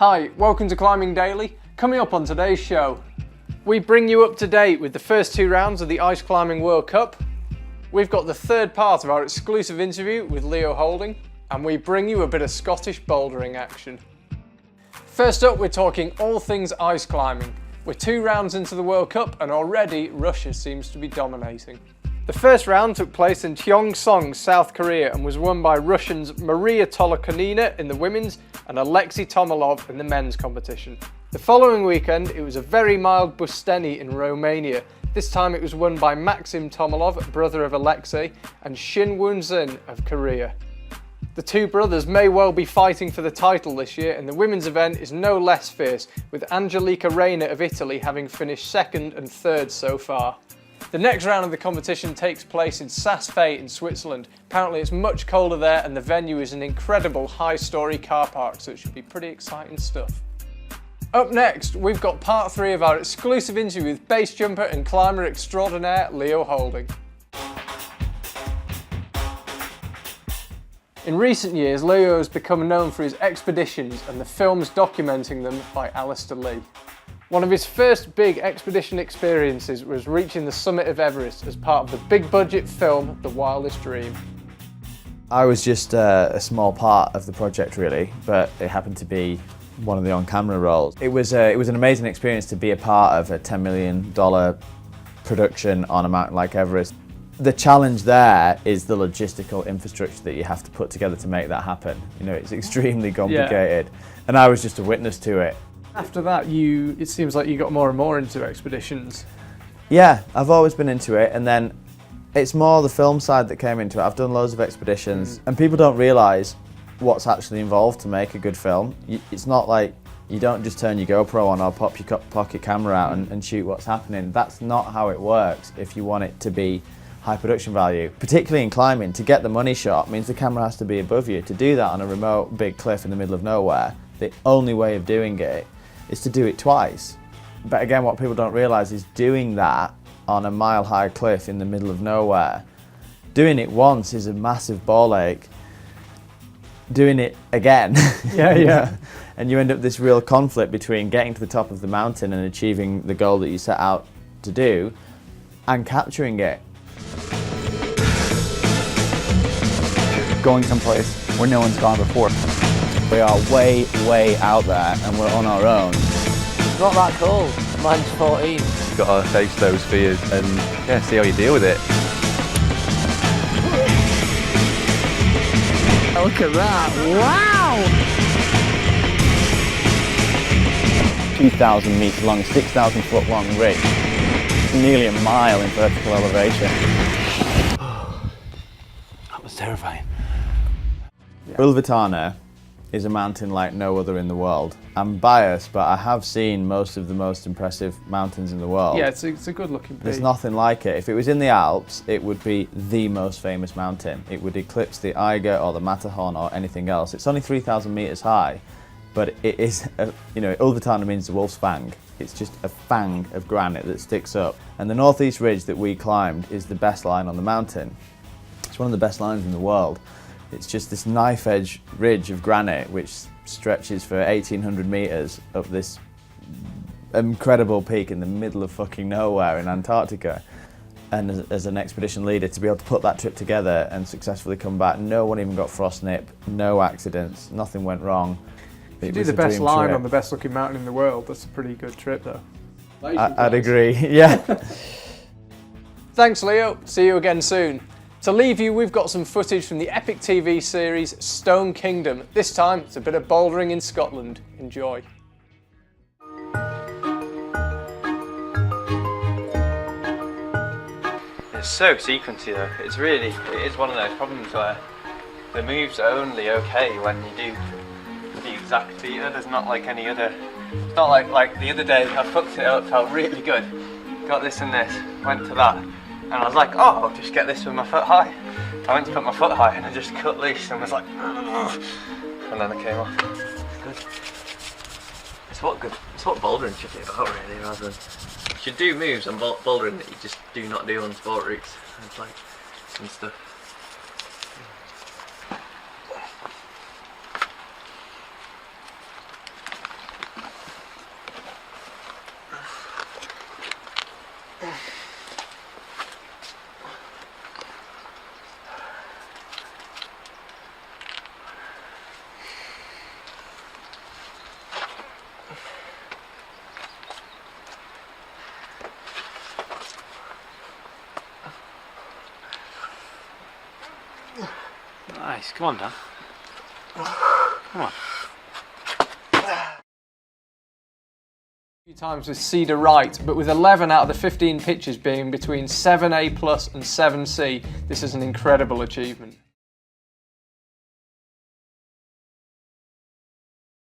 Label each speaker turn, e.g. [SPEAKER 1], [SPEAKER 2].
[SPEAKER 1] Hi, welcome to Climbing Daily. Coming up on today's show, we bring you up to date with the first 2 rounds of the Ice Climbing World Cup. We've got the third part of our exclusive interview with Leo Houlding, and we bring you a bit of Scottish bouldering action. First up, we're talking all things ice climbing. We're 2 rounds into the World Cup and already Russia seems to be dominating. The first round took place in Cheongsong, South Korea, and was won by Russians Maria Tolokonina in the women's and Alexey Tomilov in the men's competition. The following weekend, it was a very mild Busteni in Romania. This time it was won by Maxim Tomilov, brother of Alexey, and Shin Woonseon of Korea. The 2 brothers may well be fighting for the title this year, and the women's event is no less fierce, with Angelika Rainer of Italy having finished 2nd and 3rd so far. The next round of the competition takes place in Saas Fee in Switzerland. Apparently it's much colder there and the venue is an incredible high-storey car park, so it should be pretty exciting stuff. Up next, we've got part 3 of our exclusive interview with base jumper and climber extraordinaire Leo Houlding. In recent years, Leo has become known for his expeditions and the films documenting them by Alastair Lee. One of his first big expedition experiences was reaching the summit of Everest as part of the big budget film, The Wildest Dream.
[SPEAKER 2] I was just a small part of the project really, but it happened to be one of the on-camera roles. It was an amazing experience to be a part of a $10 million production on a mountain like Everest. The challenge there is the logistical infrastructure that you have to put together to make that happen. You know, it's extremely complicated, and I was just a witness to it.
[SPEAKER 1] After that, it seems like you got more and more into expeditions.
[SPEAKER 2] Yeah, I've always been into it, and then it's more the film side that came into it. I've done loads of expeditions, and people don't realise what's actually involved to make a good film. It's not like you don't just turn your GoPro on or pop your pocket camera out and shoot what's happening. That's not how it works if you want it to be high production value. Particularly in climbing, to get the money shot means the camera has to be above you. To do that on a remote big cliff in the middle of nowhere, the only way of doing it is to do it twice. But again, what people don't realise is doing that on a mile-high cliff in the middle of nowhere, doing it once is a massive ball ache. Doing it again,
[SPEAKER 1] yeah.
[SPEAKER 2] And you end up this real conflict between getting to the top of the mountain and achieving the goal that you set out to do, and capturing it.
[SPEAKER 3] Going someplace where no one's gone before. We are way, way out there and we're on our own.
[SPEAKER 4] It's not that cold. Mine's 14.
[SPEAKER 5] You've got to face those fears and see how you deal with it.
[SPEAKER 4] Look at that. Wow!
[SPEAKER 3] 2,000 metres long, 6,000 foot long ridge. Nearly a mile in vertical elevation.
[SPEAKER 5] That was terrifying.
[SPEAKER 2] Ulvatana is a mountain like no other in the world. I'm biased, but I have seen most of the most impressive mountains in the world.
[SPEAKER 1] Yeah, it's a good looking peak.
[SPEAKER 2] There's nothing like it. If it was in the Alps, it would be the most famous mountain. It would eclipse the Eiger or the Matterhorn or anything else. It's only 3,000 metres high, but it is, Ulvatana means the wolf's fang. It's just a fang of granite that sticks up. And the northeast ridge that we climbed is the best line on the mountain. It's one of the best lines in the world. It's just this knife edge ridge of granite which stretches for 1,800 metres up this incredible peak in the middle of fucking nowhere in Antarctica. And as an expedition leader, to be able to put that trip together and successfily come back, no one even got frostnip, no accidents, nothing went wrong.
[SPEAKER 1] If you do the best line on the best looking mountain in the world, that's a pretty good trip though.
[SPEAKER 2] I'd agree, yeah.
[SPEAKER 1] Thanks Leo, see you again soon. To leave you, we've got some footage from the EpicTV series Stone Kingdom. This time, it's a bit of bouldering in Scotland. Enjoy.
[SPEAKER 6] It's so sequency though. It is one of those problems where the moves are only okay when you do the exact feature. There's not like any other, it's not like the other day I fucked it up, felt really good. Got this and this, went to that. And I was like, oh, I'll just get this with my foot high. I went to put my foot high and I just cut loose and was like, ugh. And then I came off. It's good. It's what bouldering should be about really, rather than, you should do moves on bouldering that you just do not do on sport routes. It's like some stuff. Nice, come on, Dan. Come on.
[SPEAKER 1] Few times with Cedar right, but with 11 out of the 15 pitches being between 7A+ and 7C, this is an incredible achievement.